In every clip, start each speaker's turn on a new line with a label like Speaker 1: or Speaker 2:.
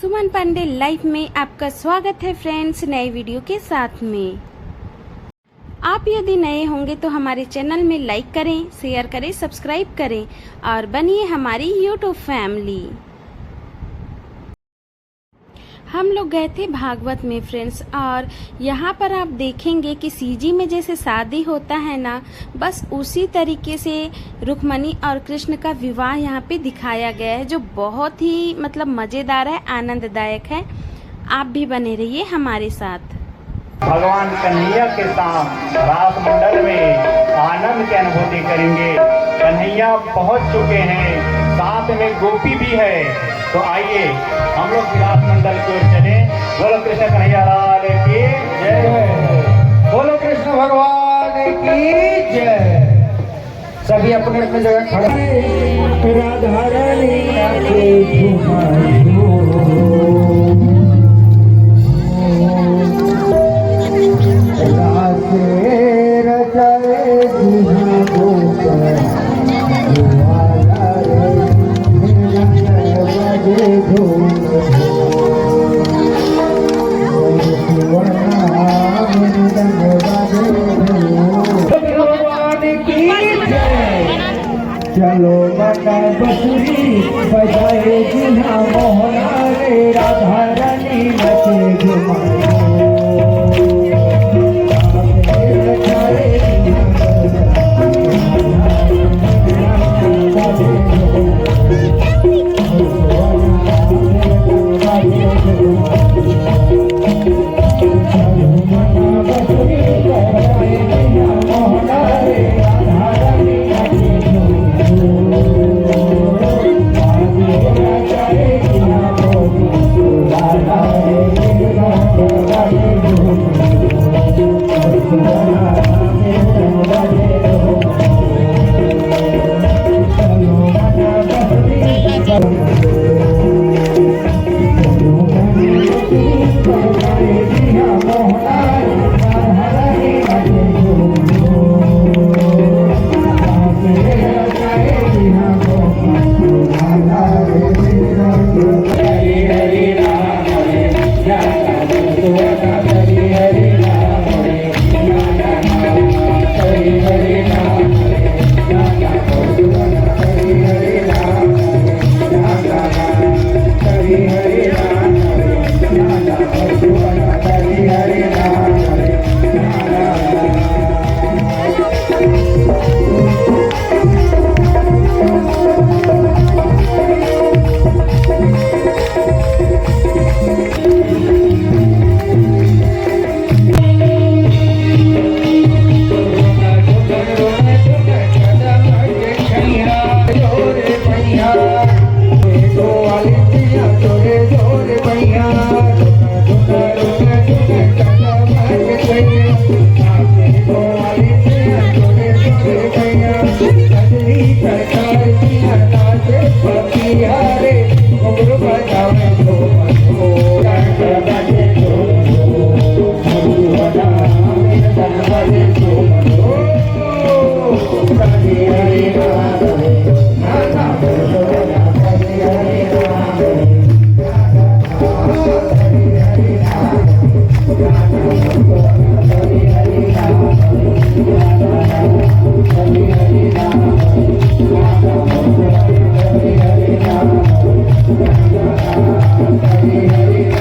Speaker 1: सुमन Pandey live में आपका स्वागत है फ्रेंड्स, नए वीडियो के साथ में। आप यदि नए होंगे तो हमारे चैनल में लाइक करें, शेयर करें, सब्सक्राइब करें और बनिए हमारी यूट्यूब फैमिली। हम लोग गए थे भागवत में फ्रेंड्स, और यहाँ पर आप देखेंगे कि सीजी में जैसे शादी होता है ना, बस उसी तरीके से रुक्मणी और कृष्ण का विवाह यहाँ पे दिखाया गया है, जो बहुत ही मज़ेदार है, आनंददायक है। आप भी बने रहिए हमारे साथ।
Speaker 2: भगवान कन्हैया के साथ रास मंडल में आनंद की अनुभूति करेंगे। कन्हैया पहुंच चुके हैं, साथ में गोपी भी है। तो आइए हम लोग विराट मंडल की ओर चले। बोलो कृष्ण कन्हैया लाल की जय, बोलो कृष्ण भगवान की जय। सभी अपने अपने जगह खड़े। राधा रानी चलो बता बसुरी बजाए जिन्हा मोहना रे, राधा रानी नचे झुमाए। हरि हरि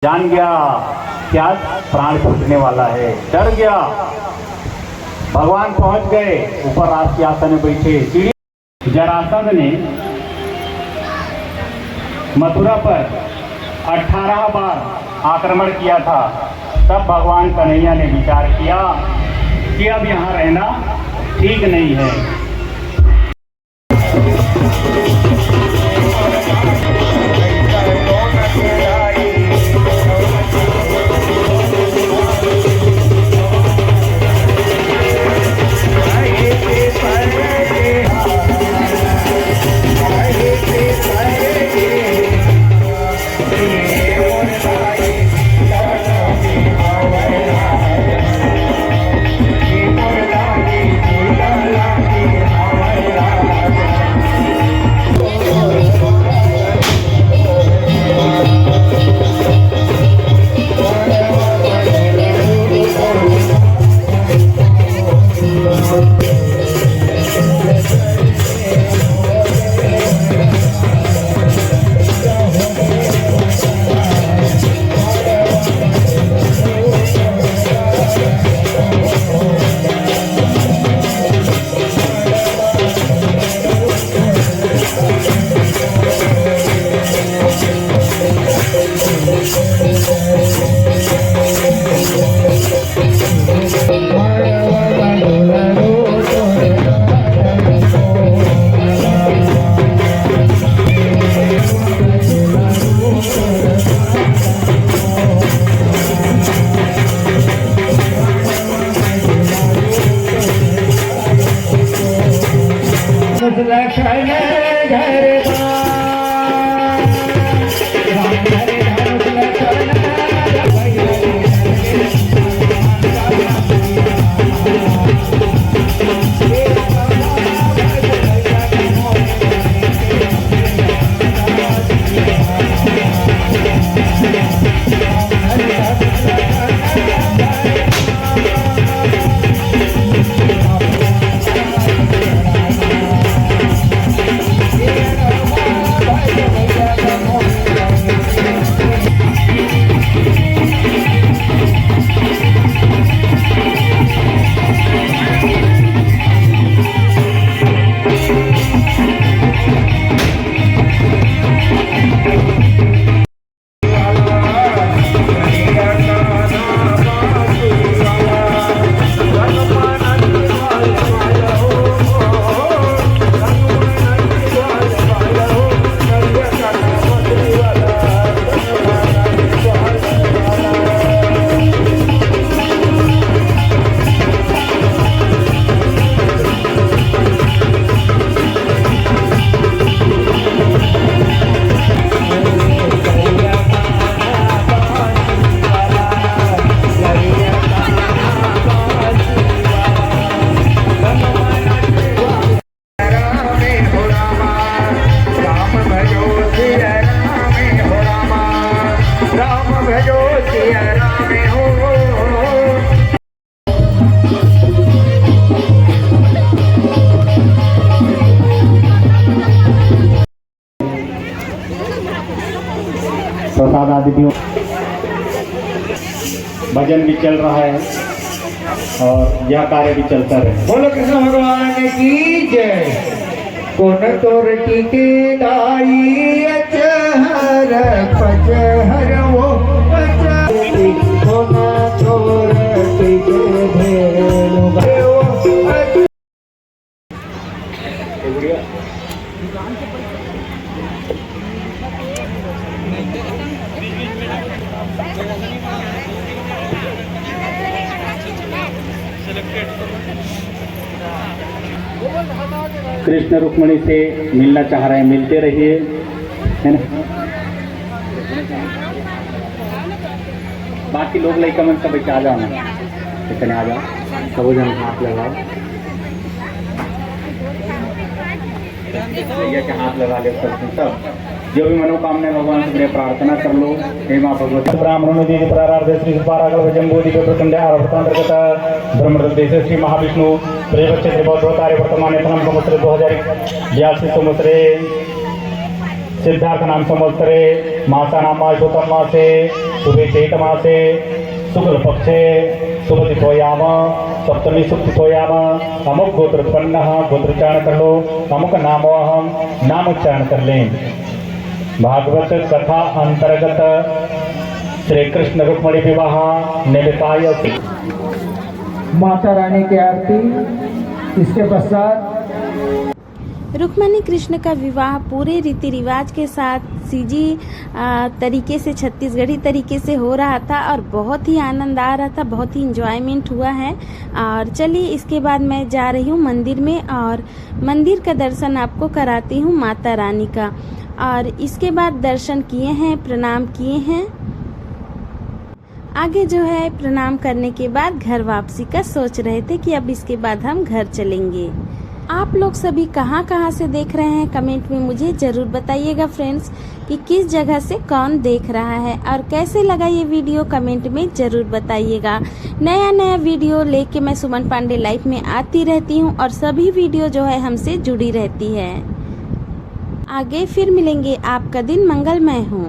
Speaker 2: जान गया क्या प्राण छूटने वाला है, डर गया। भगवान पहुंच गए, ऊपर राज के आसन में बैठे। जरासंध ने मथुरा पर 18 बार आक्रमण किया था। तब भगवान कन्हैया ने विचार किया कि अब यहाँ रहना ठीक नहीं है। लक्ष्मण प्रसाद आदि भी, भजन भी चल रहा है और यह कार्य भी चलता रहे।
Speaker 3: बोलो कृष्ण भगवान की जय। कौन तोर टीके दाई अचहर पचहर वो पचहरी कौन तोर टीके भेलु भयो
Speaker 2: कृष्ण रुक्मणी से मिलना चाह रहे हैं, मिलते रहिए, है ना। बाकी लोग लड़का मन सब आ जाओ ना, इतने आ जाओ, सब जन हाथ लगाओ, भैया के हाथ लगा ले सब। जो भी मनोकामना भगवान से प्रार्थना कर लो। हे माँ भगवती ब्राह्मण नदी प्रारार्ध श्री पारागल जम्बूदि प्रचंड आवर्तंतर्गत ब्रह्मदेश श्री महाविष्णु प्रेमचंद्र बौद्धारे वर्तमान प्रथम संवत्सरे 2082 संवत्सरे सिद्धार्थ नाम संवत्सरे मासानां मासोत्तम मासे शुभे चैत मासे शुक्ल पक्षे शुभतिथोयाम सप्तमी शुभतिथोयाम अमुक गोत्रोत्पन्नः गोत्रोच्चारण कर लो, अमुक नामोऽहम नामोच्चारण कर लें। भागवत कथा अंतर्गत श्री कृष्ण रुक्मिणी विवाह निमित्ताय
Speaker 3: माता रानी की आरती। इसके पश्चात
Speaker 1: रुक्मिणी कृष्ण का विवाह पूरे रीति रिवाज के साथ सीजी तरीके से, छत्तीसगढ़ी तरीके से हो रहा था और बहुत ही आनंद आ रहा था, बहुत ही इंजॉयमेंट हुआ है। और चलिए इसके बाद मैं जा रही हूँ मंदिर में और मंदिर का दर्शन आपको कराती हूँ माता रानी का। और इसके बाद दर्शन किए हैं, प्रणाम किए हैं, आगे जो है प्रणाम करने के बाद घर वापसी का सोच रहे थे कि अब इसके बाद हम घर चलेंगे। आप लोग सभी कहाँ से देख रहे हैं कमेंट में मुझे ज़रूर बताइएगा फ्रेंड्स कि किस जगह से कौन देख रहा है और कैसे लगा ये वीडियो, कमेंट में ज़रूर बताइएगा। नया वीडियो लेके मैं सुमन पांडे लाइफ में आती रहती हूँ और सभी वीडियो जो है हमसे जुड़ी रहती है। आगे फिर मिलेंगे, आपका दिन मंगलमय हो।